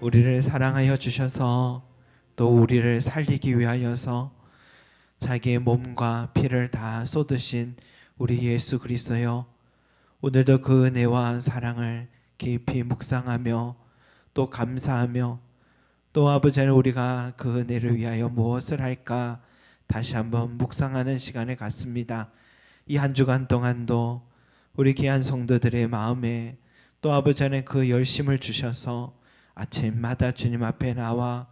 우리를 사랑하여 주셔서 또 우리를 살리기 위하여서 자기의 몸과 피를 다 쏟으신 우리 예수 그리스도여, 오늘도 그 은혜와 사랑을 깊이 묵상하며 또 감사하며 또 아버지 하나님, 우리가 그 은혜를 위하여 무엇을 할까 다시 한번 묵상하는 시간을 갖습니다. 이 한 주간 동안도 우리 귀한 성도들의 마음에 또 아버지 하나님 그 열심을 주셔서 아침마다 주님 앞에 나와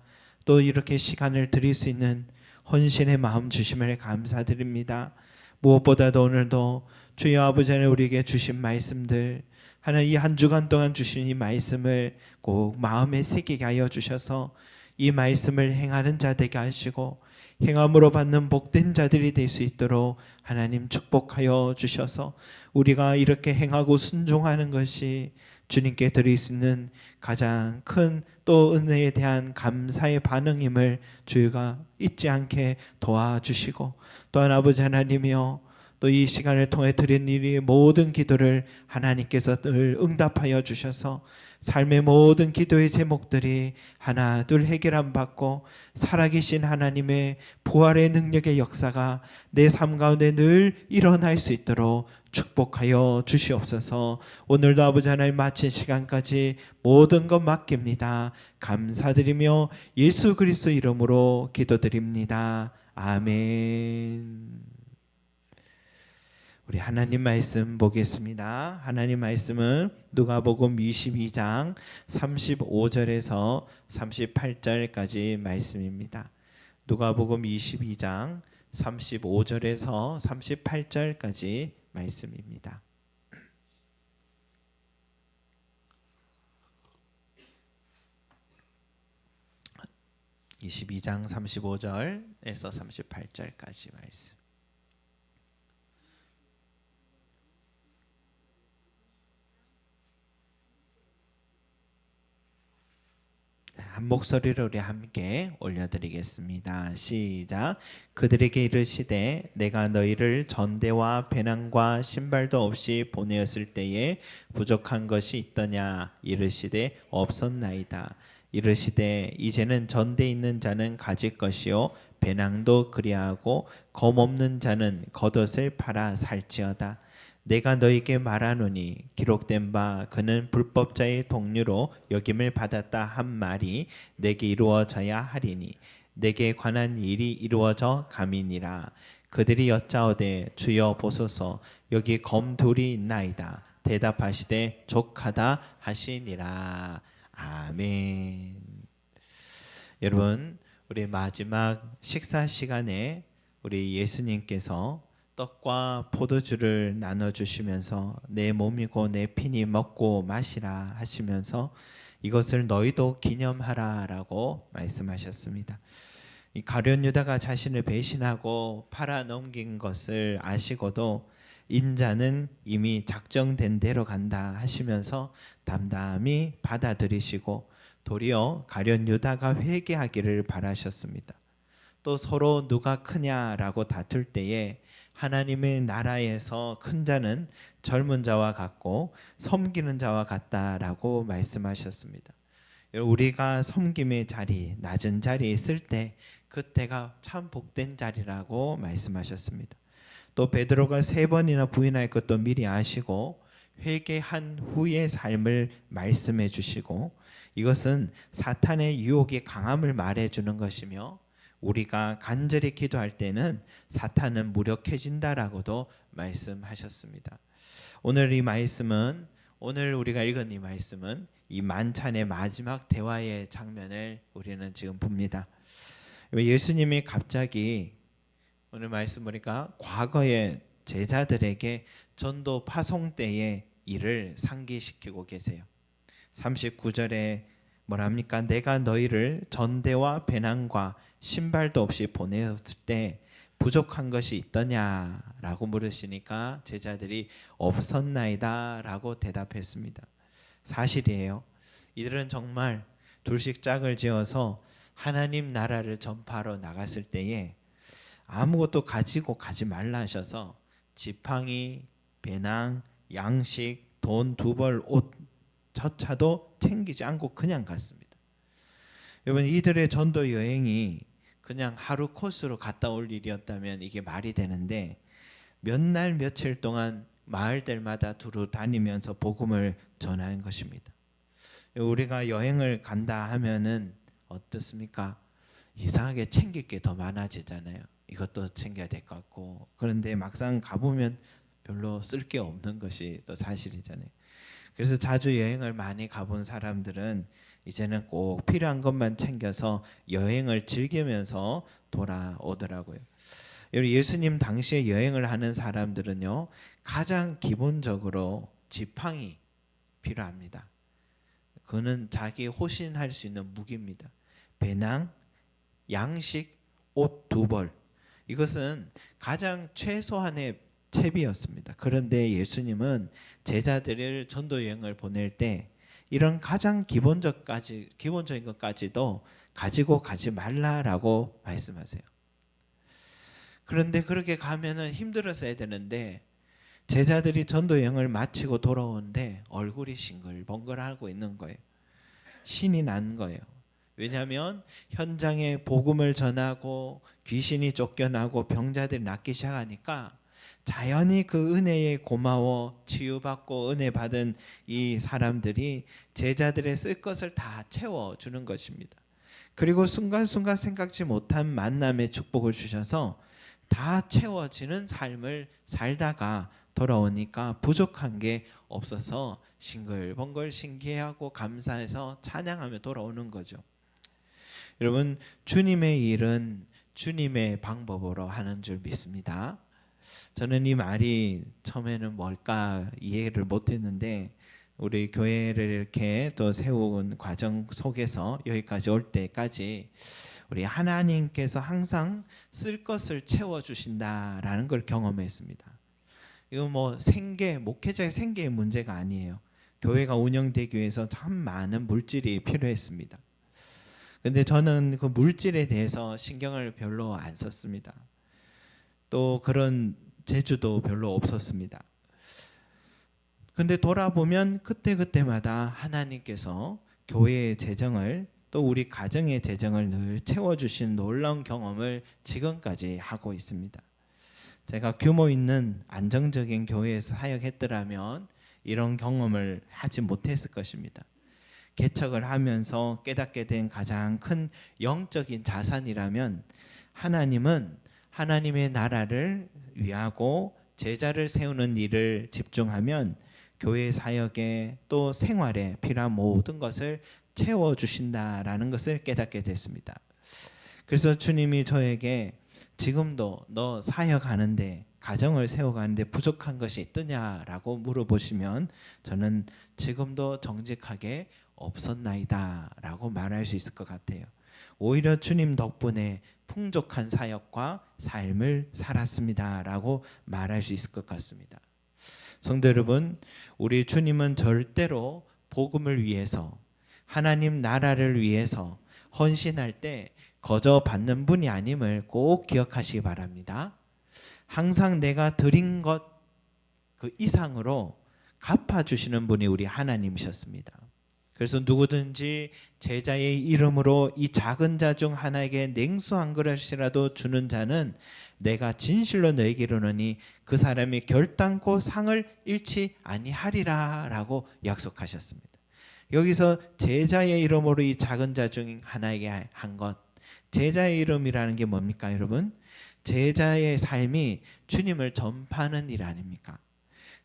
또 이렇게 시간을 드릴 수 있는 헌신의 마음 주심을 감사드립니다. 무엇보다도 오늘도 주여 아버지 하나님 우리에게 주신 말씀들, 하나님 이 한 주간 동안 주신 이 말씀을 꼭 마음에 새기게 하여 주셔서 이 말씀을 행하는 자 되게 하시고 행함으로 받는 복된 자들이 될 수 있도록 하나님 축복하여 주셔서 우리가 이렇게 행하고 순종하는 것이 주님께 드릴 수 있는 가장 큰 또 은혜에 대한 감사의 반응임을 주가 잊지 않게 도와주시고, 또한 아버지 하나님이여 또 이 시간을 통해 드린 이 모든 기도를 하나님께서 늘 응답하여 주셔서 삶의 모든 기도의 제목들이 하나 둘 해결함 받고 살아계신 하나님의 부활의 능력의 역사가 내 삶 가운데 늘 일어날 수 있도록 축복하여 주시옵소서. 오늘도 아버지 하나님 마친 시간까지 모든 것 맡깁니다. 감사드리며 예수 그리스도 이름으로 기도드립니다. 아멘. 우리 하나님 말씀 보겠습니다. 하나님 말씀은 누가복음 22장 35절에서 38절까지 말씀입니다. 누가복음 22장 35절에서 38절까지 말씀입니다. 22장 35절에서 38절까지 말씀. 한 목소리로 우리 함께 올려드리겠습니다. 시작. 그들에게 이르시되 내가 너희를 전대와 배낭과 신발도 없이 보내었을 때에 부족한 것이 있더냐. 이르시되 없었나이다. 이르시되 이제는 전대 있는 자는 가질 것이요 배낭도 그리하고 검 없는 자는 겉옷을 팔아 살지어다. 내가 너희에게 말하노니 기록된 바 그는 불법자의 동류로 여김을 받았다 한 말이 내게 이루어져야 하리니 내게 관한 일이 이루어져 감이니라. 그들이 여짜오되 주여 보소서 여기 검 둘이 있나이다. 대답하시되 족하다 하시니라. 아멘. 여러분, 우리 마지막 식사 시간에 우리 예수님께서 떡과 포도주를 나눠주시면서 내 몸이고 내 피니 먹고 마시라 하시면서 이것을 너희도 기념하라 라고 말씀하셨습니다. 이 가룟 유다가 자신을 배신하고 팔아넘긴 것을 아시고도 인자는 이미 작정된 대로 간다 하시면서 담담히 받아들이시고 도리어 가룟 유다가 회개하기를 바라셨습니다. 또 서로 누가 크냐라고 다툴 때에 하나님의 나라에서 큰 자는 젊은 자와 같고 섬기는 자와 같다라고 말씀하셨습니다. 우리가 섬김의 자리, 낮은 자리에 있을 때 그때가 참 복된 자리라고 말씀하셨습니다. 또 베드로가 3번이나 부인할 것도 미리 아시고 회개한 후의 삶을 말씀해 주시고, 이것은 사탄의 유혹의 강함을 말해주는 것이며 우리가 간절히 기도할 때는 사탄은 무력해진다라고도 말씀하셨습니다. 오늘 이 말씀은, 오늘 우리가 읽은 이 말씀은 이 만찬의 마지막 대화의 장면을 우리는 지금 봅니다. 예수님이 갑자기 오늘 말씀 보니까 과거의 제자들에게 전도 파송 때의 일을 상기시키고 계세요. 39절에 뭐랍니까? 내가 너희를 전대와 배낭과 신발도 없이 보내었을 때 부족한 것이 있더냐라고 물으시니까 제자들이 없었나이다 라고 대답했습니다. 사실이에요. 이들은 정말 둘씩 짝을 지어서 하나님 나라를 전파하러 나갔을 때에 아무것도 가지고 가지 말라 하셔서 지팡이, 배낭, 양식, 돈 2벌, 옷 저차도 챙기지 않고 그냥 갔습니다. 여러분, 이들의 전도 여행이 그냥 하루 코스로 갔다 올 일이었다면 이게 말이 되는데, 몇 날 며칠 동안 마을들마다 두루 다니면서 복음을 전하는 것입니다. 우리가 여행을 간다 하면은 어떻습니까? 이상하게 챙길 게 더 많아지잖아요. 이것도 챙겨야 될 것 같고. 그런데 막상 가보면 별로 쓸 게 없는 것이 또 사실이잖아요. 그래서 자주 여행을 많이 가본 사람들은 이제는 꼭 필요한 것만 챙겨서 여행을 즐기면서 돌아오더라고요. 예수님 당시에 여행을 하는 사람들은요, 가장 기본적으로 지팡이 필요합니다. 그는 자기 호신할 수 있는 무기입니다. 배낭, 양식, 옷 2벌. 이것은 가장 최소한의 채비였습니다. 그런데 예수님은 제자들을 전도 여행을 보낼 때 이런 가장 기본적인 것까지도 가지고 가지 말라라고 말씀하세요. 그런데 그렇게 가면은 힘들었어야 되는데, 제자들이 전도 여행을 마치고 돌아오는데 얼굴이 싱글벙글하고 있는 거예요. 신이 난 거예요. 왜냐하면 현장에 복음을 전하고 귀신이 쫓겨나고 병자들이 낫기 시작하니까 자연히 그 은혜에 고마워 치유받고 은혜 받은 이 사람들이 제자들의 쓸 것을 다 채워주는 것입니다. 그리고 순간순간 생각지 못한 만남의 축복을 주셔서 다 채워지는 삶을 살다가 돌아오니까 부족한 게 없어서 싱글벙글 신기해하고 감사해서 찬양하며 돌아오는 거죠. 여러분, 주님의 일은 주님의 방법으로 하는 줄 믿습니다. 저는 이 말이 처음에는 뭘까 이해를 못했는데, 우리 교회를 이렇게 또 세운 과정 속에서 여기까지 올 때까지 우리 하나님께서 항상 쓸 것을 채워주신다라는 걸 경험했습니다. 이거 뭐 목회자의 생계의 문제가 아니에요. 교회가 운영되기 위해서 참 많은 물질이 필요했습니다. 근데 저는 그 물질에 대해서 신경을 별로 안 썼습니다. 또 그런 재주도 별로 없었습니다. 근데 돌아보면 그때그때마다 하나님께서 교회의 재정을, 또 우리 가정의 재정을 늘 채워주신 놀라운 경험을 지금까지 하고 있습니다. 제가 규모 있는 안정적인 교회에서 사역했더라면 이런 경험을 하지 못했을 것입니다. 개척을 하면서 깨닫게 된 가장 큰 영적인 자산이라면, 하나님은 하나님의 나라를 위하고 제자를 세우는 일을 집중하면 교회 사역에 또 생활에 필요한 모든 것을 채워주신다라는 것을 깨닫게 됐습니다. 그래서 주님이 저에게 지금도 너 사역하는데, 가정을 세워가는데 부족한 것이 있느냐라고 물어보시면 저는 지금도 정직하게 없었나이다 라고 말할 수 있을 것 같아요. 오히려 주님 덕분에 풍족한 사역과 삶을 살았습니다 라고 말할 수 있을 것 같습니다. 성도 여러분, 우리 주님은 절대로 복음을 위해서, 하나님 나라를 위해서 헌신할 때 거저 받는 분이 아님을 꼭 기억하시기 바랍니다. 항상 내가 드린 것 그 이상으로 갚아주시는 분이 우리 하나님이셨습니다. 그래서 누구든지 제자의 이름으로 이 작은 자 중 하나에게 냉수 한 그릇이라도 주는 자는 내가 진실로 너에게 이르노니 그 사람이 결단코 상을 잃지 아니하리라 라고 약속하셨습니다. 여기서 제자의 이름으로 이 작은 자 중 하나에게 한 것, 제자의 이름이라는 게 뭡니까 여러분? 제자의 삶이 주님을 전파하는 일 아닙니까?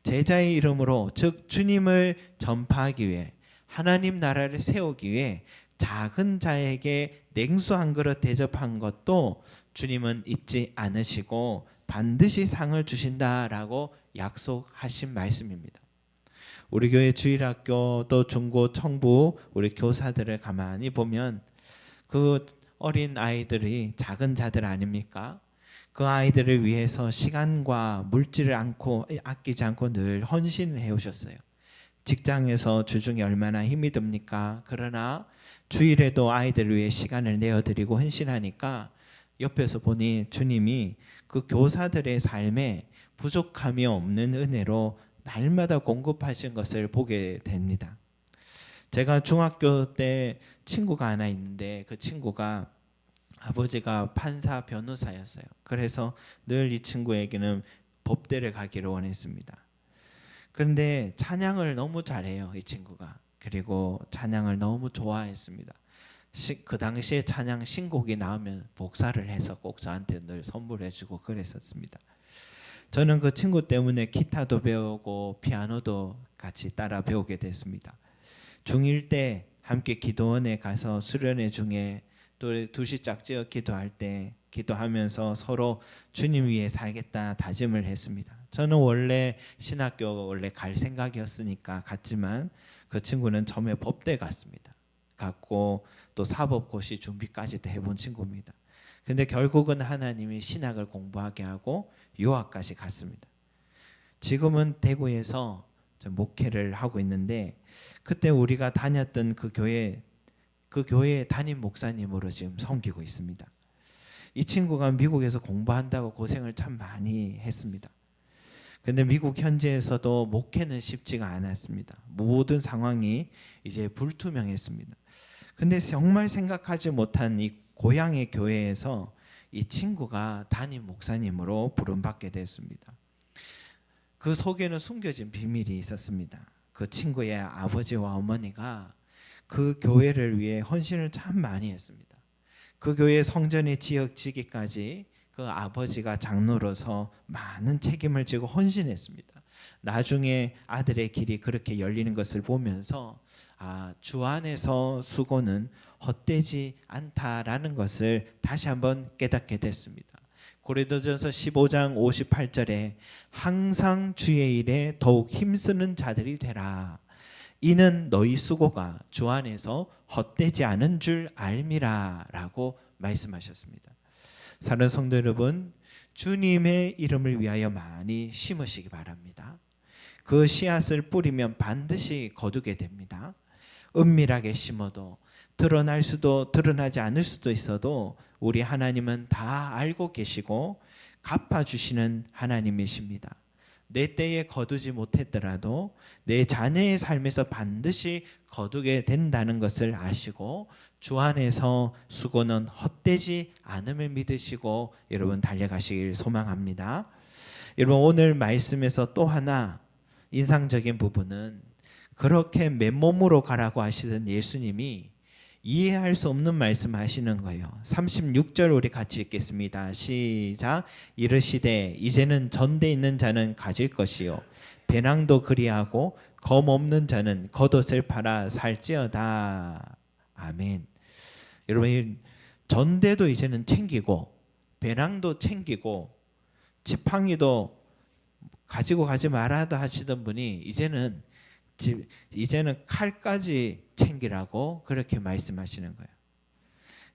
제자의 이름으로, 즉 주님을 전파하기 위해, 하나님 나라를 세우기 위해 작은 자에게 냉수 한 그릇 대접한 것도 주님은 잊지 않으시고 반드시 상을 주신다라고 약속하신 말씀입니다. 우리 교회 주일학교 또 중고 청부 우리 교사들을 가만히 보면 그 어린 아이들이 작은 자들 아닙니까? 그 아이들을 위해서 시간과 물질을 아끼지 않고 늘 헌신을 해오셨어요. 직장에서 주중에 얼마나 힘이 듭니까? 그러나 주일에도 아이들을 위해 시간을 내어드리고 헌신하니까 옆에서 보니 주님이 그 교사들의 삶에 부족함이 없는 은혜로 날마다 공급하신 것을 보게 됩니다. 제가 중학교 때 친구가 하나 있는데 그 친구가 아버지가 판사 변호사였어요. 그래서 늘 이 친구에게는 법대를 가기를 원했습니다. 그런데 찬양을 너무 잘해요, 이 친구가. 그리고 찬양을 너무 좋아했습니다. 그 당시에 찬양 신곡이 나오면 복사를 해서 꼭 저한테 늘 선물해주고 그랬었습니다. 저는 그 친구 때문에 기타도 배우고 피아노도 같이 따라 배우게 됐습니다. 중1 때 함께 기도원에 가서 수련회 중에 또 두시 짝지어 기도할 때 기도하면서 서로 주님 위해 살겠다 다짐을 했습니다. 저는 원래 신학교 원래 갈 생각이었으니까 갔지만 그 친구는 처음에 법대 갔습니다. 갔고 또 사법고시 준비까지도 해본 친구입니다. 근데 결국은 하나님이 신학을 공부하게 하고 유학까지 갔습니다. 지금은 대구에서 목회를 하고 있는데 그때 우리가 다녔던 그 교회 담임 목사님으로 지금 섬기고 있습니다. 이 친구가 미국에서 공부한다고 고생을 참 많이 했습니다. 근데 미국 현지에서도 목회는 쉽지가 않았습니다. 모든 상황이 이제 불투명했습니다. 근데 정말 생각하지 못한 이 고향의 교회에서 이 친구가 담임 목사님으로 부름받게 됐습니다. 그 속에는 숨겨진 비밀이 있었습니다. 그 친구의 아버지와 어머니가 그 교회를 위해 헌신을 참 많이 했습니다. 그 교회 성전의 지역지기까지 그 아버지가 장로로서 많은 책임을 지고 헌신했습니다. 나중에 아들의 길이 그렇게 열리는 것을 보면서 주 안에서 수고는 헛되지 않다라는 것을 다시 한번 깨닫게 됐습니다. 고린도전서 15장 58절에 항상 주의 일에 더욱 힘쓰는 자들이 되라. 이는 너희 수고가 주 안에서 헛되지 않은 줄 알미라 라고 말씀하셨습니다. 사랑하는 성도 여러분, 주님의 이름을 위하여 많이 심으시기 바랍니다. 그 씨앗을 뿌리면 반드시 거두게 됩니다. 은밀하게 심어도 드러날 수도 드러나지 않을 수도 있어도 우리 하나님은 다 알고 계시고 갚아주시는 하나님이십니다. 내 때에 거두지 못했더라도 내 자녀의 삶에서 반드시 거두게 된다는 것을 아시고 주 안에서 수고는 헛되지 않음을 믿으시고 여러분 달려가시길 소망합니다. 여러분 오늘 말씀에서 또 하나 인상적인 부분은 그렇게 맨몸으로 가라고 하시던 예수님이 이해할 수 없는 말씀 하시는 거예요. 36절 우리 같이 읽겠습니다. 시작. 이르시되 이제는 전대 있는 자는 가질 것이요 배낭도 그리하고 검 없는 자는 겉옷을 팔아 살지어다. 아멘. 여러분 전대도 이제는 챙기고 배낭도 챙기고 지팡이도 가지고 가지 말아도 하시던 분이 이제는 칼까지 챙기라고 그렇게 말씀하시는 거예요.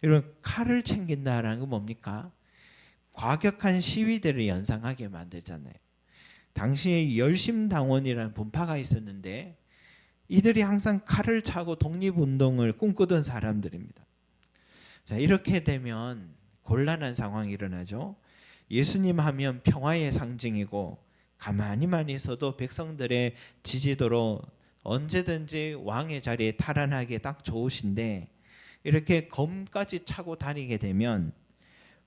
여러분 칼을 챙긴다라는 건 뭡니까? 과격한 시위대를 연상하게 만들잖아요. 당시에 열심당원이라는 분파가 있었는데 이들이 항상 칼을 차고 독립운동을 꿈꾸던 사람들입니다. 자, 이렇게 되면 곤란한 상황이 일어나죠. 예수님 하면 평화의 상징이고 가만히만 있어도 백성들의 지지도로 언제든지 왕의 자리에 탈환하기에 딱 좋으신데 이렇게 검까지 차고 다니게 되면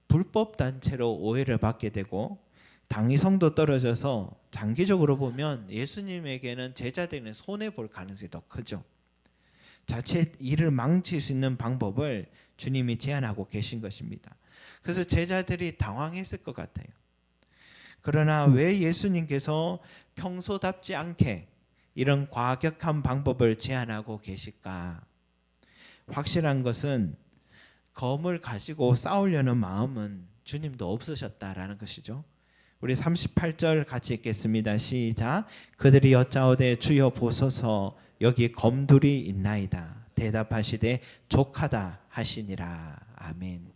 불법 단체로 오해를 받게 되고 당위성도 떨어져서 장기적으로 보면 예수님에게는 제자들은 손해 볼 가능성이 더 크죠. 자체 일을 망칠 수 있는 방법을 주님이 제안하고 계신 것입니다. 그래서 제자들이 당황했을 것 같아요. 그러나 왜 예수님께서 평소답지 않게 이런 과격한 방법을 제안하고 계실까? 확실한 것은 검을 가지고 싸우려는 마음은 주님도 없으셨다라는 것이죠. 우리 38절 같이 읽겠습니다. 시작. 그들이 여짜오되 주여 보소서 여기 검둘이 있나이다. 대답하시되 족하다 하시니라. 아멘.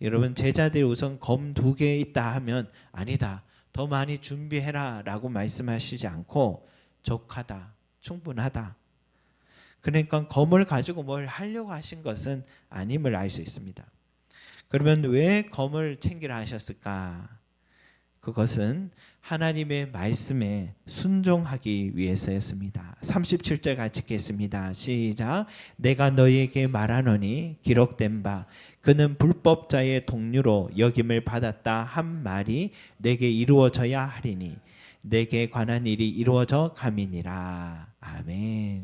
여러분 제자들이 우선 검 2개 있다 하면 아니다. 더 많이 준비해라 라고 말씀하시지 않고 족하다, 충분하다. 그러니까 검을 가지고 뭘 하려고 하신 것은 아님을 알 수 있습니다. 그러면 왜 검을 챙기라 하셨을까? 그것은 하나님의 말씀에 순종하기 위해서였습니다. 37절 같이 읽겠습니다. 시작. 내가 너희에게 말하노니 기록된 바 그는 불법자의 동류로 여김을 받았다 한 말이 내게 이루어져야 하리니 내게 관한 일이 이루어져 감이니라. 아멘.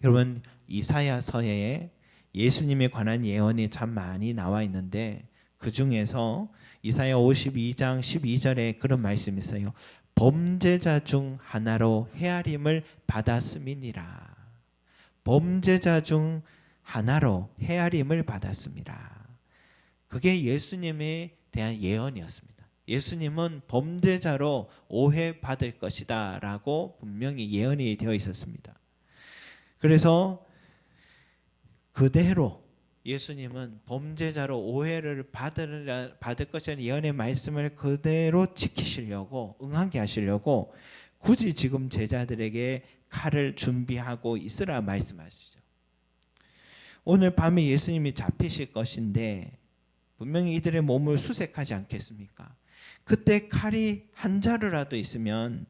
여러분, 이사야서에 예수님에 관한 예언이 참 많이 나와 있는데 그 중에서 이사야 52장 12절에 그런 말씀이 있어요. 범죄자 중 하나로 헤아림을 받았음이니라. 범죄자 중 하나로 헤아림을 받았습니다. 그게 예수님에 대한 예언이었습니다. 예수님은 범죄자로 오해받을 것이다 라고 분명히 예언이 되어 있었습니다. 그래서 그대로 예수님은 범죄자로 오해를 받을 것이라는 예언의 말씀을 그대로 지키시려고 응하게 하시려고 굳이 지금 제자들에게 칼을 준비하고 있으라 말씀하시죠. 오늘 밤에 예수님이 잡히실 것인데 분명히 이들의 몸을 수색하지 않겠습니까? 그때 칼이 한 자루라도 있으면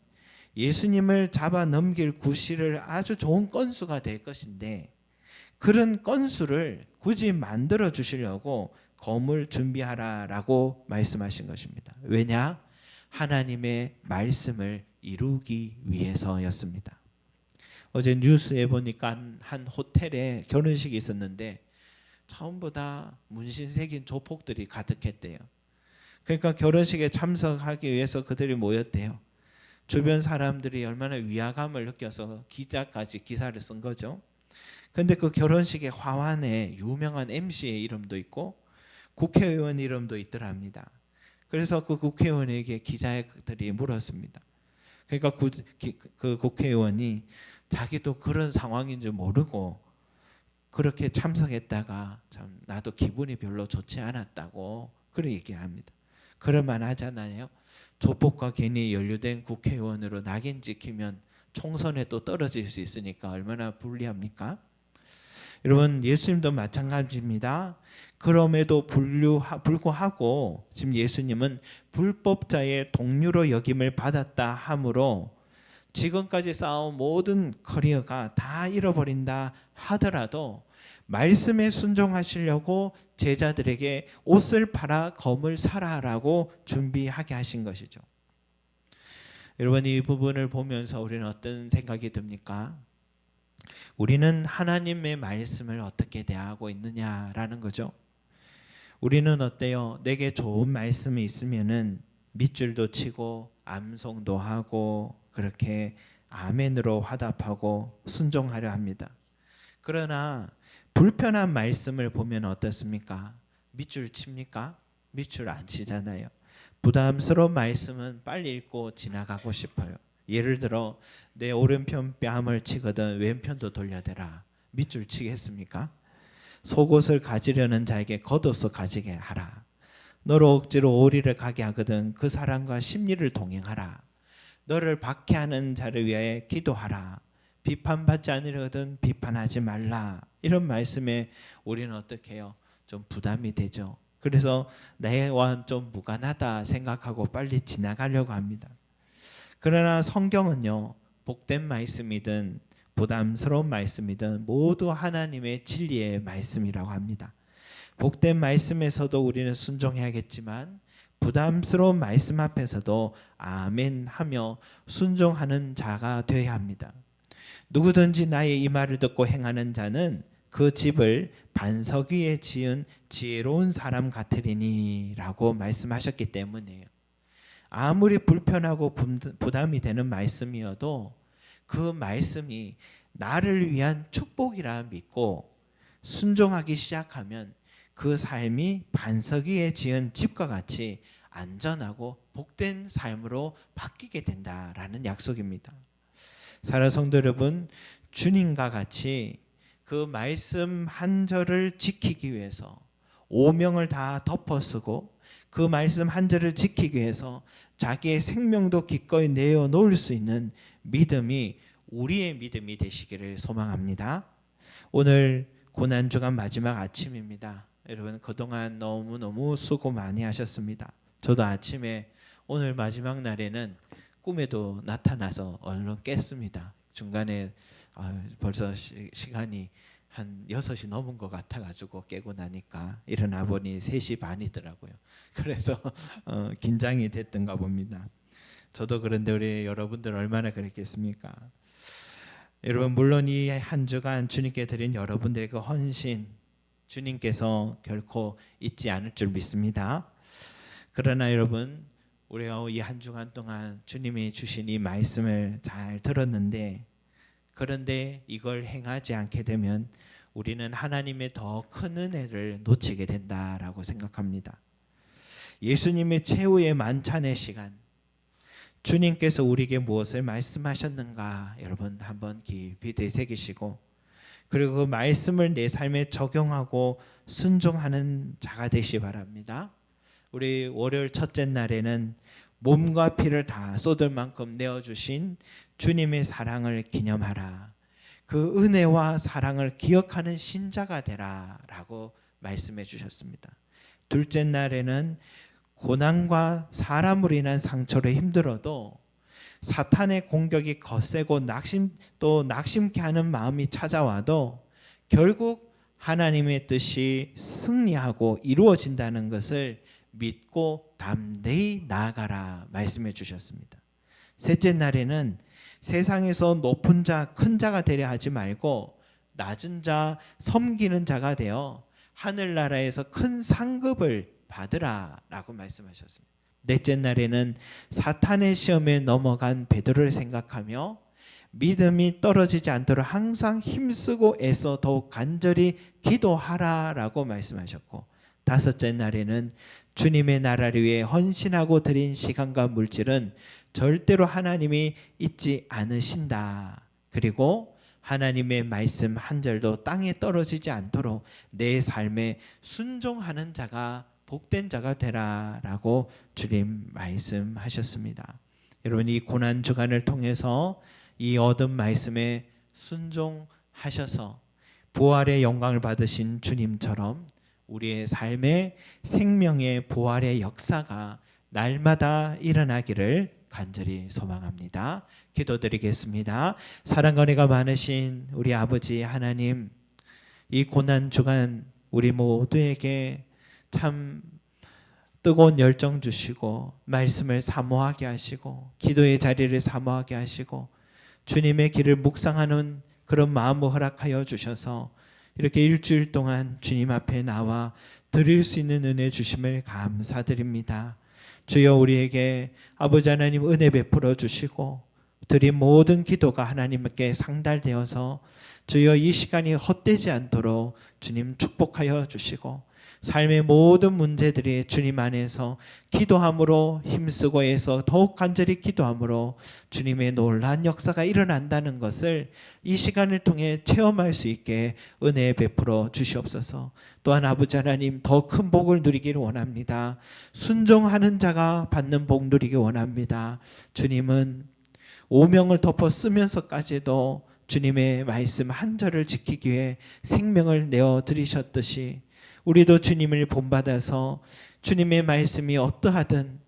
예수님을 잡아 넘길 구실을 아주 좋은 건수가 될 것인데 그런 건수를 굳이 만들어 주시려고 검을 준비하라라고 말씀하신 것입니다. 왜냐? 하나님의 말씀을 이루기 위해서였습니다. 어제 뉴스에 보니까 한 호텔에 결혼식이 있었는데 처음보다 문신 새긴 조폭들이 가득했대요. 그러니까 결혼식에 참석하기 위해서 그들이 모였대요. 주변 사람들이 얼마나 위화감을 느껴서 기자까지 기사를 쓴 거죠. 근데 그 결혼식의 화환에 유명한 MC의 이름도 있고 국회의원 이름도 있더랍니다. 그래서 그 국회의원에게 기자들이 물었습니다. 그러니까 그 국회의원이 자기도 그런 상황인 줄 모르고 그렇게 참석했다가 참 나도 기분이 별로 좋지 않았다고 그렇게 얘기합니다. 그럴만 하잖아요. 조폭과 괜히 연루된 국회의원으로 낙인 찍히면 총선에 또 떨어질 수 있으니까 얼마나 불리합니까? 여러분, 예수님도 마찬가지입니다. 그럼에도 불구하고 지금 예수님은 불법자의 동류로 여김을 받았다 하므로 지금까지 쌓아온 모든 커리어가 다 잃어버린다 하더라도 말씀에 순종하시려고 제자들에게 옷을 팔아 검을 사라라고 준비하게 하신 것이죠. 여러분, 이 부분을 보면서 우리는 어떤 생각이 듭니까? 우리는 하나님의 말씀을 어떻게 대하고 있느냐라는 거죠. 우리는 어때요? 내게 좋은 말씀이 있으면은 밑줄도 치고 암송도 하고 그렇게 아멘으로 화답하고 순종하려 합니다. 그러나 불편한 말씀을 보면 어떻습니까? 밑줄 칩니까? 밑줄 안 치잖아요. 부담스러운 말씀은 빨리 읽고 지나가고 싶어요. 예를 들어 내 오른편 뺨을 치거든 왼편도 돌려대라. 밑줄 치겠습니까? 속옷을 가지려는 자에게 겉옷을 가지게 하라. 너로 억지로 오리를 가게 하거든 그 사람과 심리를 동행하라. 너를 박해하는 자를 위하여 기도하라. 비판받지 않으려거든 비판하지 말라. 이런 말씀에 우리는 어떻게 해요? 좀 부담이 되죠. 그래서 나와 좀 무관하다 생각하고 빨리 지나가려고 합니다. 그러나 성경은요, 복된 말씀이든 부담스러운 말씀이든 모두 하나님의 진리의 말씀이라고 합니다. 복된 말씀에서도 우리는 순종해야겠지만 부담스러운 말씀 앞에서도 아멘 하며 순종하는 자가 되어야 합니다. 누구든지 나의 이 말을 듣고 행하는 자는 그 집을 반석 위에 지은 지혜로운 사람 같으리니 라고 말씀하셨기 때문이에요. 아무리 불편하고 부담이 되는 말씀이어도 그 말씀이 나를 위한 축복이라 믿고 순종하기 시작하면 그 삶이 반석 위에 지은 집과 같이 안전하고 복된 삶으로 바뀌게 된다라는 약속입니다. 사랑하는 성도 여러분, 주님과 같이 그 말씀 한 절을 지키기 위해서 오명을 다 덮어쓰고 그 말씀 한 절을 지키기 위해서 자기의 생명도 기꺼이 내어놓을 수 있는 믿음이 우리의 믿음이 되시기를 소망합니다. 오늘 고난주간 마지막 아침입니다. 여러분 그동안 너무너무 수고 많이 하셨습니다. 저도 아침에 오늘 마지막 날에는 꿈에도 나타나서 얼른 깼습니다. 중간에 벌써 시간이 한 6시 넘은 것 같아가지고 깨고 나니까 일어나 보니 3시 반이더라고요. 그래서 긴장이 됐던가 봅니다. 저도 그런데 우리 여러분들 얼마나 그랬겠습니까? 여러분 물론 이 한 주간 주님께 드린 여러분들의 그 헌신 주님께서 결코 잊지 않을 줄 믿습니다. 그러나 여러분 우리가 이 한 주간 동안 주님이 주신 이 말씀을 잘 들었는데 그런데 이걸 행하지 않게 되면 우리는 하나님의 더 큰 은혜를 놓치게 된다라고 생각합니다. 예수님의 최후의 만찬의 시간 주님께서 우리에게 무엇을 말씀하셨는가 여러분 한번 깊이 되새기시고 그리고 그 말씀을 내 삶에 적용하고 순종하는 자가 되시 바랍니다. 우리 월요일 첫째 날에는 몸과 피를 다 쏟을 만큼 내어주신 주님의 사랑을 기념하라. 그 은혜와 사랑을 기억하는 신자가 되라 라고 말씀해 주셨습니다. 둘째 날에는 고난과 사람으로 인한 상처로 힘들어도 사탄의 공격이 거세고 낙심케 하는 마음이 찾아와도 결국 하나님의 뜻이 승리하고 이루어진다는 것을 믿고 담대히 나아가라 말씀해 주셨습니다. 셋째 날에는 세상에서 높은 자, 큰 자가 되려 하지 말고 낮은 자, 섬기는 자가 되어 하늘나라에서 큰 상급을 받으라 라고 말씀하셨습니다. 넷째 날에는 사탄의 시험에 넘어간 베드로를 생각하며 믿음이 떨어지지 않도록 항상 힘쓰고 애써 더욱 간절히 기도하라 라고 말씀하셨고 다섯째 날에는 주님의 나라를 위해 헌신하고 드린 시간과 물질은 절대로 하나님이 잊지 않으신다. 그리고 하나님의 말씀 한 절도 땅에 떨어지지 않도록 내 삶에 순종하는 자가 복된 자가 되라라고 주님 말씀하셨습니다. 여러분 이 고난 주간을 통해서 이 얻은 말씀에 순종하셔서 부활의 영광을 받으신 주님처럼 우리의 삶의 생명의 부활의 역사가 날마다 일어나기를 간절히 소망합니다. 기도드리겠습니다. 사랑과 은혜가 많으신 우리 아버지 하나님, 이 고난 주간 우리 모두에게 참 뜨거운 열정 주시고 말씀을 사모하게 하시고 기도의 자리를 사모하게 하시고 주님의 길을 묵상하는 그런 마음을 허락하여 주셔서 이렇게 일주일 동안 주님 앞에 나와 드릴 수 있는 은혜 주심을 감사드립니다. 주여 우리에게 아버지 하나님 은혜 베풀어 주시고 드린 모든 기도가 하나님께 상달되어서 주여 이 시간이 헛되지 않도록 주님 축복하여 주시고 삶의 모든 문제들이 주님 안에서 기도함으로 힘쓰고 해서 더욱 간절히 기도함으로 주님의 놀라운 역사가 일어난다는 것을 이 시간을 통해 체험할 수 있게 은혜 베풀어 주시옵소서. 또한 아버지 하나님 더 큰 복을 누리기를 원합니다. 순종하는 자가 받는 복 누리기 원합니다. 주님은 오명을 덮어 쓰면서까지도 주님의 말씀 한 절을 지키기 위해 생명을 내어 드리셨듯이 우리도 주님을 본받아서 주님의 말씀이 어떠하든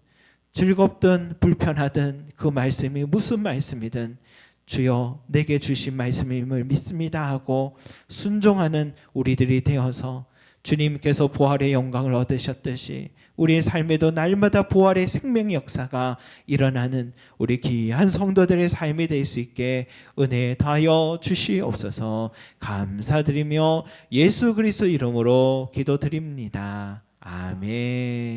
즐겁든 불편하든 그 말씀이 무슨 말씀이든 주여 내게 주신 말씀임을 믿습니다 하고 순종하는 우리들이 되어서 주님께서 부활의 영광을 얻으셨듯이 우리의 삶에도 날마다 부활의 생명의 역사가 일어나는 우리 귀한 성도들의 삶이 될 수 있게 은혜 다하여 주시옵소서. 감사드리며 예수 그리스도 이름으로 기도드립니다. 아멘.